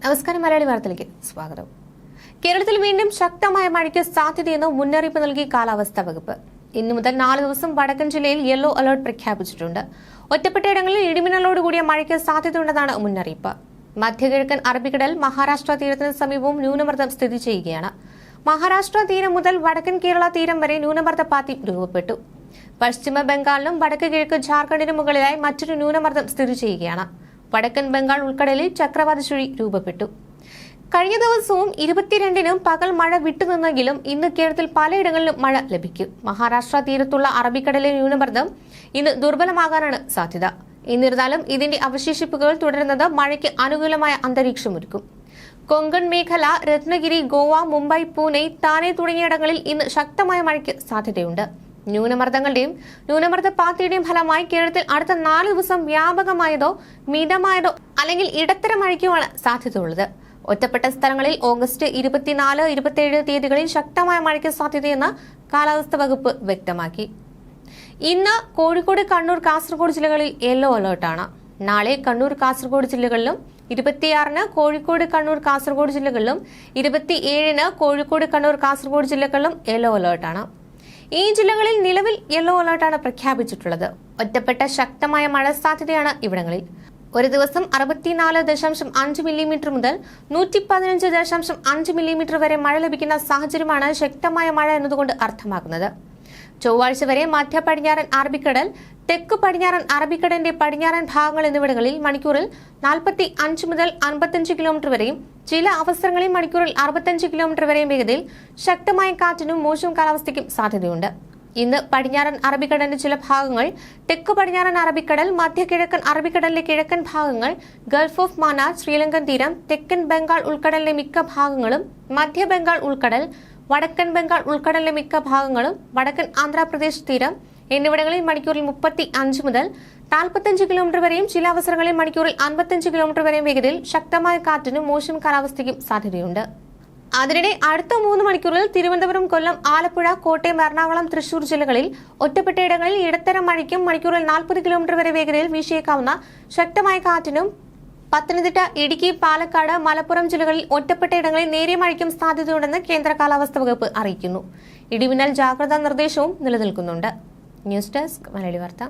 നമസ്കാരം. മലയാളി വാർത്തയിലേക്ക് സ്വാഗതം. കേരളത്തിൽ വീണ്ടും ശക്തമായ മഴയ്ക്ക് സാധ്യതയെന്ന് മുന്നറിയിപ്പ് നൽകി കാലാവസ്ഥാ വകുപ്പ്. ഇന്നു മുതൽ 4 ദിവസം വടക്കൻ ജില്ലയിൽ യെല്ലോ അലർട്ട് പ്രഖ്യാപിച്ചിട്ടുണ്ട്. ഒറ്റപ്പെട്ടയിടങ്ങളിൽ ഇടിമിന്നലോടുകൂടിയ മഴയ്ക്ക് സാധ്യതയുണ്ടെന്നാണ് മുന്നറിയിപ്പ്. മധ്യകിഴക്കൻ അറബിക്കടൽ, മഹാരാഷ്ട്ര തീരത്തിന് സമീപവും ന്യൂനമർദ്ദം സ്ഥിതി ചെയ്യുകയാണ്. മഹാരാഷ്ട്ര തീരം മുതൽ വടക്കൻ കേരള തീരം വരെ ന്യൂനമർദ്ദപാത്തി രൂപപ്പെട്ടു. പശ്ചിമ ബംഗാളിലും വടക്ക് കിഴക്ക് ജാർഖണ്ഡിനും മുകളിലായി മറ്റൊരു ന്യൂനമർദ്ദം സ്ഥിതി ചെയ്യുകയാണ്. വടക്കൻ ബംഗാൾ ഉൾക്കടലിൽ ചക്രവാത ചുഴി രൂപപ്പെട്ടു. കഴിഞ്ഞ ദിവസവും 22-നും പകൽ മഴ വിട്ടുനിന്നെങ്കിലും ഇന്ന് കേരളത്തിൽ പലയിടങ്ങളിലും മഴ ലഭിക്കും. മഹാരാഷ്ട്ര തീരത്തുള്ള അറബിക്കടലിലെ ന്യൂനമർദ്ദം ഇന്ന് ദുർബലമാകാനാണ് സാധ്യത. എന്നിരുന്നാലും ഇതിന്റെ അവശേഷിപ്പുകൾ തുടരുന്നത് മഴയ്ക്ക് അനുകൂലമായ അന്തരീക്ഷമൊരുക്കും. കൊങ്കൺ മേഖല, രത്നഗിരി, ഗോവ, മുംബൈ, പൂനെ, താനെ തുടങ്ങിയിടങ്ങളിൽ ഇന്ന് ശക്തമായ മഴയ്ക്ക് സാധ്യതയുണ്ട്. ന്യൂനമർദ്ദങ്ങളുടെയും ന്യൂനമർദ്ദപാത്തിയുടെയും ഫലമായി കേരളത്തിൽ അടുത്ത 4 ദിവസം വ്യാപകമായതോ മിതമായതോ അല്ലെങ്കിൽ ഇടത്തരം മഴയ്ക്കുമാണ് സാധ്യതയുള്ളത്. ഒറ്റപ്പെട്ട സ്ഥലങ്ങളിൽ ഓഗസ്റ്റ് 24, 27 തീയതികളിൽ ശക്തമായ മഴയ്ക്ക് സാധ്യതയെന്ന് കാലാവസ്ഥാ വകുപ്പ് വ്യക്തമാക്കി. ഇന്ന് കോഴിക്കോട്, കണ്ണൂർ, കാസർഗോഡ് ജില്ലകളിൽ യെല്ലോ അലർട്ടാണ്. നാളെ കണ്ണൂർ, കാസർഗോഡ് ജില്ലകളിലും 26-ന് കോഴിക്കോട്, കണ്ണൂർ, കാസർഗോഡ് ജില്ലകളിലും 27-ന് കോഴിക്കോട്, കണ്ണൂർ, കാസർഗോഡ് ജില്ലകളിലും യെല്ലോ അലർട്ടാണ്. ഈ ജില്ലകളിൽ നിലവിൽ യെല്ലോ അലർട്ടാണ് പ്രഖ്യാപിച്ചിട്ടുള്ളത്. ഒറ്റപ്പെട്ട ശക്തമായ മഴ സാധ്യതയാണ് ഇവിടങ്ങളിൽ. ഒരു ദിവസം 64.5 മില്ലിമീറ്റർ മുതൽ 115.5 മില്ലിമീറ്റർ വരെ മഴ ലഭിക്കുന്ന സാഹചര്യമാണ് ശക്തമായ മഴ എന്നതുകൊണ്ട് അർത്ഥമാക്കുന്നത്. ചൊവ്വാഴ്ച വരെ മധ്യ പടിഞ്ഞാറൻ അറബിക്കടൽ, തെക്ക് പടിഞ്ഞാറൻ അറബിക്കടലിന്റെ പടിഞ്ഞാറൻ ഭാഗങ്ങൾ എന്നിവിടങ്ങളിൽ മണിക്കൂറിൽ 45 മുതൽ 55 കിലോമീറ്റർ വരെയും ചില അവസരങ്ങളിൽ മണിക്കൂറിൽ 65 കിലോമീറ്റർ വരെയും വേഗതയിൽ ശക്തമായ കാറ്റിനും മോശം കാലാവസ്ഥയ്ക്കും സാധ്യതയുണ്ട്. ഇന്ന് പടിഞ്ഞാറൻ അറബിക്കടലിന്റെ ചില ഭാഗങ്ങൾ, തെക്ക് പടിഞ്ഞാറൻ അറബിക്കടൽ, മധ്യ കിഴക്കൻ അറബിക്കടലിലെ കിഴക്കൻ ഭാഗങ്ങൾ, ഗൾഫ് ഓഫ് മാന്നാർ, ശ്രീലങ്കൻ തീരം, തെക്കൻ ബംഗാൾ ഉൾക്കടലിലെ മിക്ക ഭാഗങ്ങളും, മധ്യ ബംഗാൾ ഉൾക്കടൽ, വടക്കൻ ബംഗാൾ ഉൾക്കടലിലെ മിക്ക ഭാഗങ്ങളും, വടക്കൻ ആന്ധ്രാപ്രദേശ് തീരം എന്നിവിടങ്ങളിൽ മണിക്കൂറിൽ 35 മുതൽ 45 കിലോമീറ്റർ വരെയും ചില അവസരങ്ങളിൽ മണിക്കൂറിൽ 55 കിലോമീറ്റർ വരെയും വേഗതയിൽ ശക്തമായ കാറ്റിനും മോശം കാലാവസ്ഥയ്ക്കും സാധ്യതയുണ്ട്. അതിനിടെ അടുത്ത 3 മണിക്കൂറിൽ തിരുവനന്തപുരം, കൊല്ലം, ആലപ്പുഴ, കോട്ടയം, എറണാകുളം, തൃശൂർ ജില്ലകളിൽ ഒറ്റപ്പെട്ടയിടങ്ങളിൽ ഇടത്തരം മഴയ്ക്കും മണിക്കൂറിൽ 40 കിലോമീറ്റർ വരെ വേഗതയിൽ വീശിയേക്കാവുന്ന ശക്തമായ കാറ്റിനും, പത്തനംതിട്ട, ഇടുക്കി, പാലക്കാട്, മലപ്പുറം ജില്ലകളിൽ ഒറ്റപ്പെട്ടയിടങ്ങളിൽ നേരിയ മഴയ്ക്കും സാധ്യതയുണ്ടെന്ന് കേന്ദ്ര കാലാവസ്ഥാ വകുപ്പ് അറിയിക്കുന്നു. ഇടിമിന്നൽ ജാഗ്രതാ നിർദ്ദേശവും നിലനിൽക്കുന്നുണ്ട്. ന്യൂസ് ഡെസ്ക്, മലയാളി വാർത്ത.